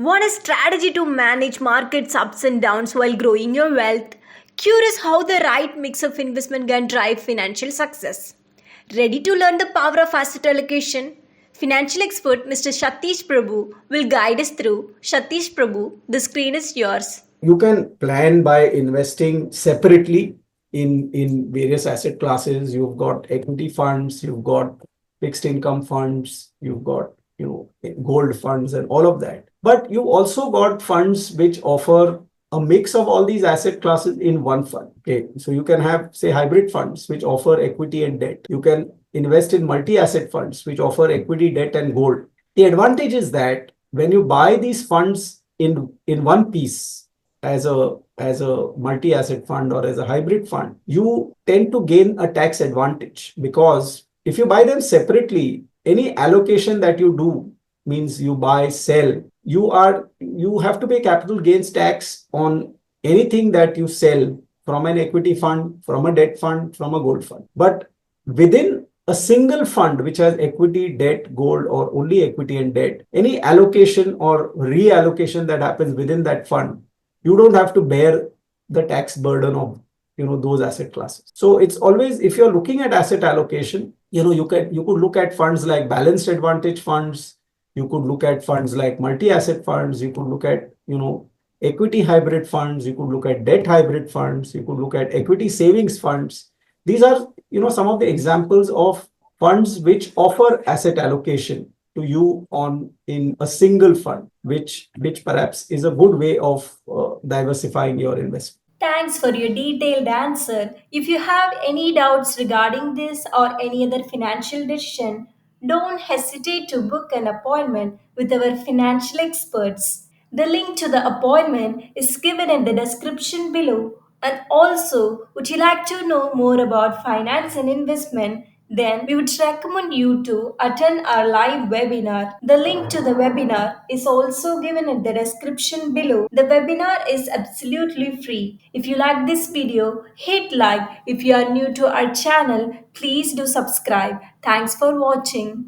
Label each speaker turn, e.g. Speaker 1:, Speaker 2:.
Speaker 1: Want a strategy to manage markets ups and downs while growing your wealth? Curious how the right mix of investment can drive financial success? Ready to learn the power of asset allocation? Financial expert Mr. Satish Prabhu will guide us through. Satish Prabhu, the screen is yours.
Speaker 2: You can plan by investing separately in various asset classes. You've got equity funds, you've got fixed income funds, you've got gold funds and all of that. But you also got funds which offer a mix of all these asset classes in one fund. Okay, so you can have, say, hybrid funds which offer equity and debt. You can invest in multi-asset funds which offer equity, debt, and gold. The advantage is that when you buy these funds in one piece, as a multi-asset fund or as a hybrid fund, you tend to gain a tax advantage, because if you buy them separately, any allocation that you do, means you buy, sell, you have to pay capital gains tax on anything that you sell from an equity fund, from a debt fund, from a gold fund. But within a single fund which has equity, debt, gold, or only equity and debt, any allocation or reallocation that happens within that fund, you don't have to bear the tax burden of those asset classes. So it's always, if you're looking at asset allocation, you could look at funds like balanced advantage funds, you could look at funds like multi-asset funds, you could look at equity hybrid funds, you could look at debt hybrid funds, you could look at equity savings funds. These are some of the examples of funds which offer asset allocation to you on in a single fund, which perhaps is a good way of diversifying your investment.
Speaker 1: Thanks for your detailed answer. If you have any doubts regarding this or any other financial decision, don't hesitate to book an appointment with our financial experts. The link to the appointment is given in the description below. And also, would you like to know more about finance and investment? Then we would recommend you to attend our live webinar. The link to the webinar is also given in the description below. The webinar is absolutely free. If you like this video, hit like. If you are new to our channel, please do subscribe. Thanks for watching.